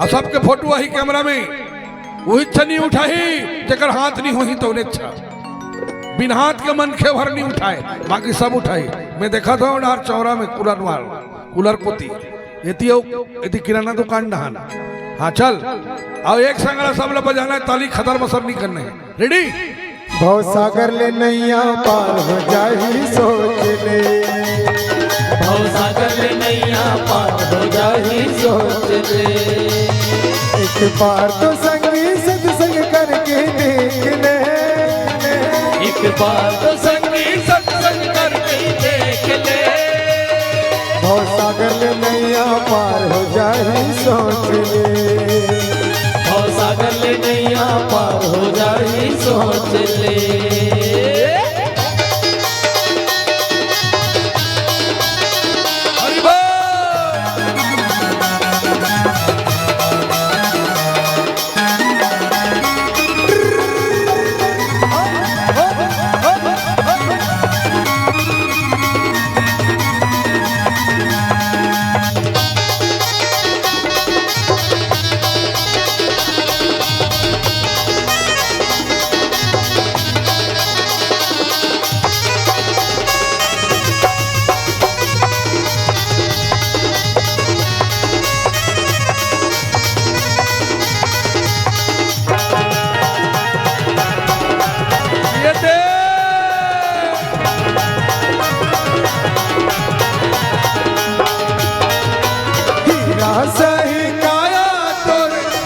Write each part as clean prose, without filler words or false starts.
और सबके फोटो वही कैमरा में वही छनी उठाही जकर हाथ नहीं होही तो उन्हें अच्छा बिन हाथ के मन खे भर नहीं उठाए बाकी सब उठाई। मैं देखा था उधार चौरा में कूलर पोती यदि किराना दुकान नहाना। हाँ चल और एक संगला सब लोग बजाना है ताली खतर बसर नहीं करने रेडी। भव सागर ले नैया पार हो जाही सोच ले, भव सागर ले नैया पार हो जाही सोच ले। एक बार तो संगी सत्संग करके देख ले, एक बार तो संगी सत्संग करके देख ले। भव सागर ले नैया पार हो जाही सोच ले, भव सागर ले नैया पार हो जाही सोच ले।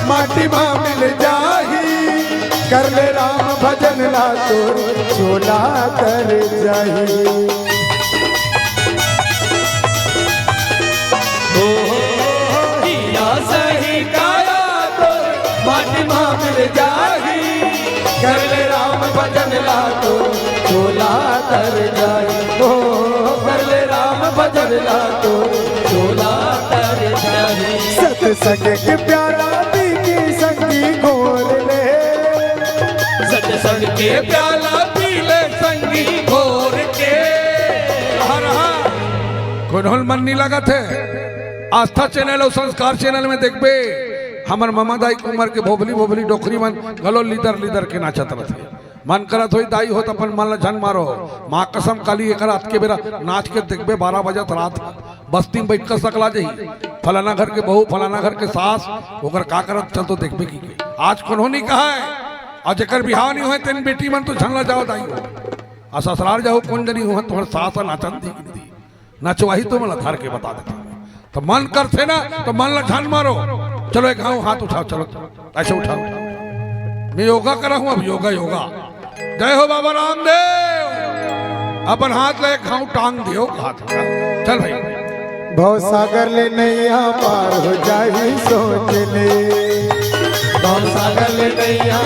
माटी माँ मिल जाही कर ले राम भजन ला तो चोला कर जाही। सही काया तो माटी माँ मिल जाही कर ले राम भजन ला तो चोला कर जाही। ओ कर ले राम भजन ला तो चोला कर जाही। सत्संग के प्यारा पी के संगी घोर ले, सत्संग के प्याला पी ले संगी घोर के। कोनहोल मन नहीं लगा थे आस्था चैनल और संस्कार चैनल में देखबे हमर मामा दाई कुमार के भोभली भोभली डोखरी मन गलो लीदर के नाचत रहे। मन करत होई दाई हो तो अपन मन ला झन मारो माँ कसम काली एक रात के बेरा नाच के देखबे 12 बजत रात बस्ती में बैठ कर सकला जही फलाना घर के बहू फलाना घर के सास होकर का करत चल तो देखबे की आज कोनो नहीं कहा है और जकर बिहाव नहीं हुए तेन बेटी मन तो झनला जाओ दाई हो आ ससुराल जाओ कौन जनी हो तुम्हारे सास नाचन दी नचवाही तो मैं धार के बता देता तो मन करते ना तो मन ला झन मारो चलो एक हाथ उठाओ चलो ऐसे उठाओ मैं योगा करा हूं अब योगा जय हो बाबा रामदेव अपन हाथ ले खाऊं टांग दियो हाथ चल भाई। भव सागर ले नैया पार हो जाही सोच ले, भव सागर ले नैया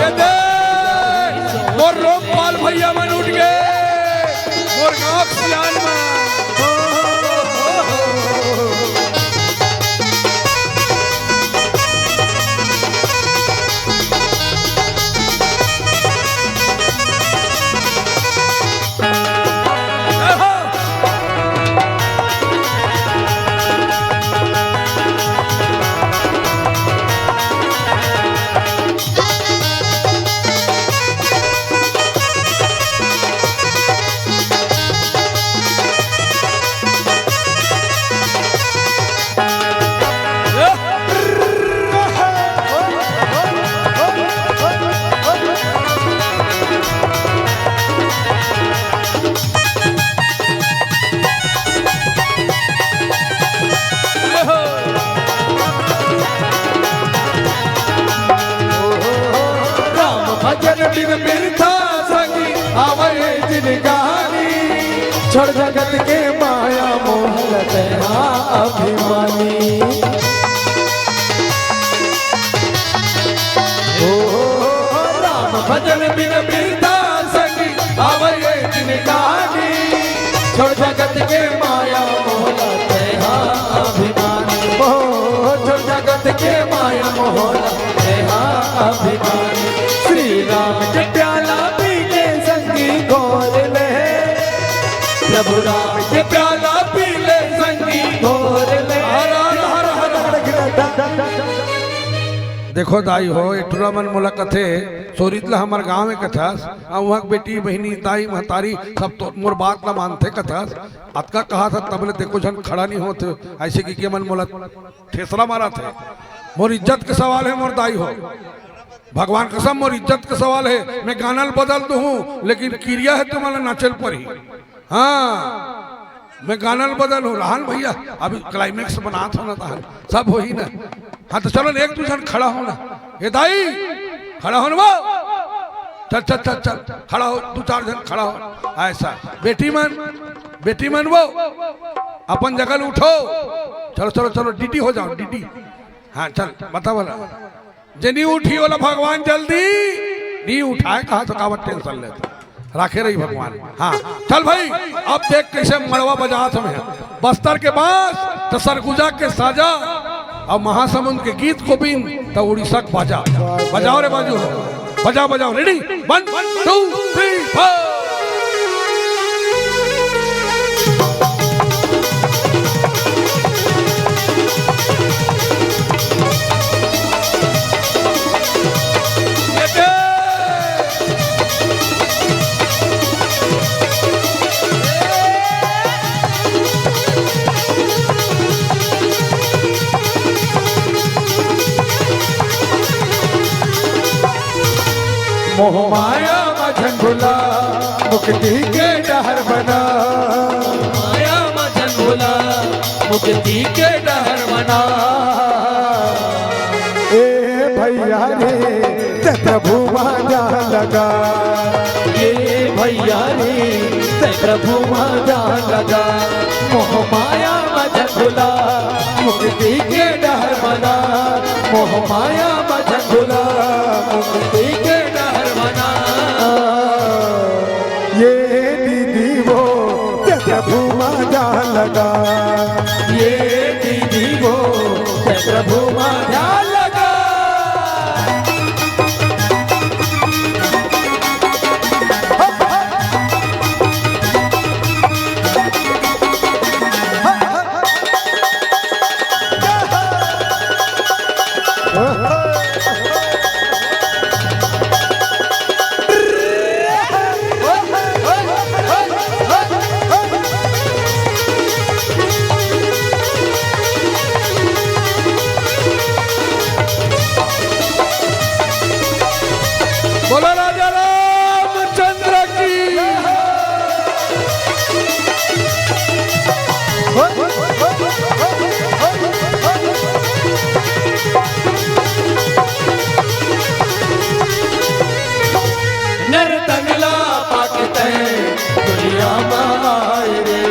मोर लोकपाल भैया मन उठ गए मोर गांव सियान में छोड़ जगत के माया मोह तेरा अभिमानी। ओ राम भजन बिन बिरता संगी आवये जिनगानी। छोड़ जगत के माया मोह तेरा अभिमानी। ओ छोड़ जगत के माया मोह तेरा अभिमानी। श्री राम के प्याला पी के संगी घोर ले, प्रभु राम के प्याला पी ले संगी घोर ले। हर हर हर हर देखो दाई हो एटुरा मन मोला कथे सोरीतला हमार गांव में कथास वहाँ बेटी बहनी दाई महतारी सब तो मोर बात ला मानते कथास अतका कहा था तबले देखो जन खड़ा नहीं होते ऐसे की के मन मोला ठेसरा मारा थे मोर इज्जत के सवाल है मोर दाई हो भगवान कसम मोर इज्जत का सवाल है मैं गाना बदल दू हूँ लेकिन क्रिया है तुम्हारा नाचल पर ही हाँ मैं गाना बदल हूँ राहन भैया अभी क्लाइमेक्स बना था ना था सब हो ही ना हाँ तो चलो एक दूसरे खड़ा हो ना ये दाई खड़ा हो ना वो चल चल चल चल खड़ा हो 2-4 जन खड़ा हो ऐसा बेटी मन वो अपन जगह उठो चलो चलो चलो डीडी हो जाओ डीडी हाँ चल बता बोला जे नहीं उठी बोला भगवान जल्दी नहीं उठाए कहा थकावट टेंशन लेता राखे रही भगवान हाँ चल भाई अब देख कैसे मड़वा बजात हमें बस्तर के पास तो सरगुजा के साजा और महासमुंद के गीत को बिन तो उड़ीसा बाजा बजाओ रे बाजू बजाओ बजाओ रेडी 1 2 3 4 मोह माया मझन भुला मुक्ति के डहर बना माया मझन भुला मुक्ति के डहर बना ए भैया रे ते प्रभु माया लगा ये भैया रे ते प्रभु माया लगा मोह माया मझन भुला मुक्ति के डहर बना मोह माया मझन भुला मुक्ति के डहर बना ये दीदी वो ते प्रभु माया लगा ये दीदी वो ते प्रभु माया लगा बोलो राजा रामचंद्र की नर तंगला पाकते दुनिया माए रे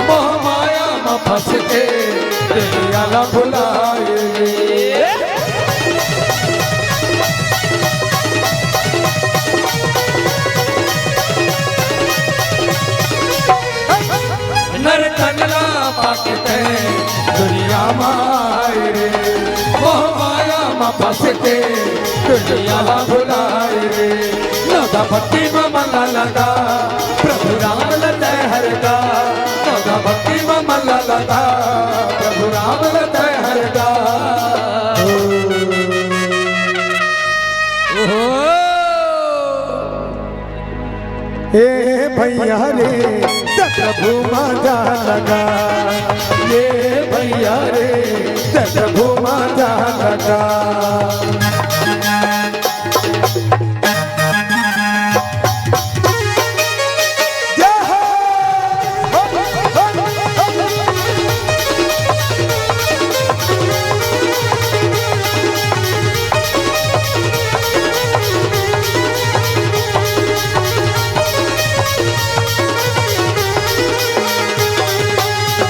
मोह माया में फंस के दुनिया ला भुलाए रे नर तंगला पाकते दुनिया माए रे मोह माया में फंस के दुनिया ला भुलाए रे नौदा भक्ति में मन लगा प्रभु राम लतय हर का नौदा भक्ति में मन लगा प्रभु राम लतय हर का ए भैया रे ते प्रभु माया लगा ये भैया रे ते प्रभु माया लगा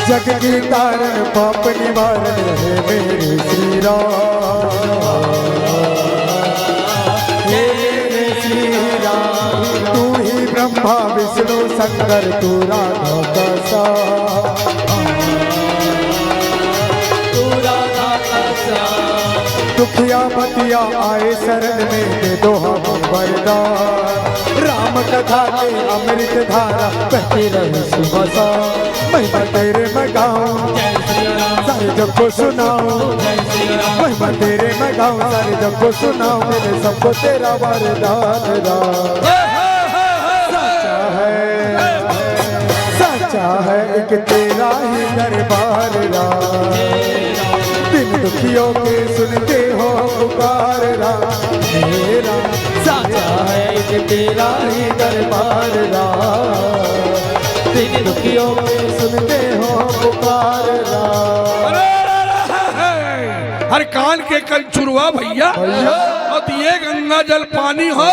जग की तारण पाप निवारण है मेरे श्री राम मेरे श्री राम तू ही ब्रह्मा विष्णु शंकर तू राधा दशा तू राधा दशा दुखिया बतिया आए शरण में दे दो हम वरदान राम कथा के अमृत धारा बहती रहे सुबह सा मैं तेरे में गाऊं जय श्री राम सारे जग को सुनाऊं महिमा तेरे मैं गाऊं सारे जग को सुनाऊं मेरे सबको तेरा वरदान राम सच्चा है एक तेरा ही दरबार राम दिन दुखियों के सुनते हो पुकार राम मेरा सच्चा है एक तेरा ही दरबार राम दिन दुखियों के सुनते हो पुकार राम हर कान के कल चुरवा भैया और दिए गंगा जल पानी हो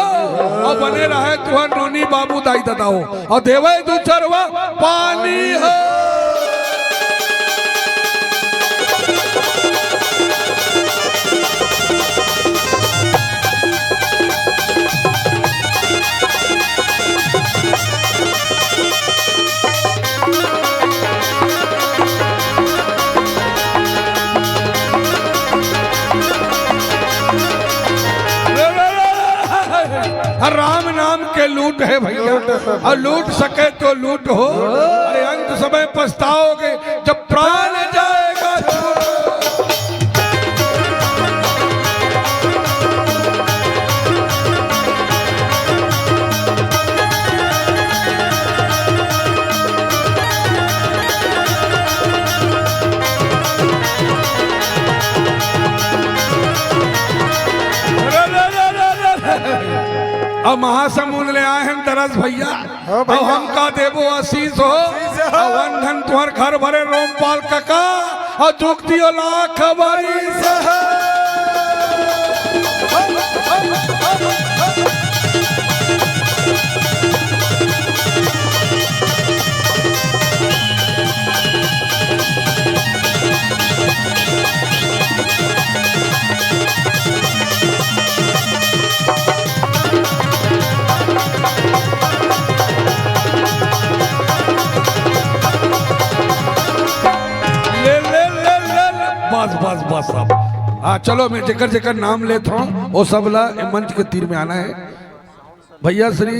और बने रहे तुहर नोनी बाबू दाई दादा हो और देवे तू चरवा पानी हो। राम नाम के लूट है भैया और लूट सके तो लूट हो अरे अंत समय पछताओगे जब प्राण जाएगा अब महासमुद्र ले आए हैं तरस भैया अब हमका देवो आशीष हो और वंधन तुहर घर भरे रोमपाल कका और दुख दियो लाख बरिस बस बस बस अब चलो मैं जेकर जेकर नाम लेता हूँ वो सब ला मंच के तीर में आना है भैया श्री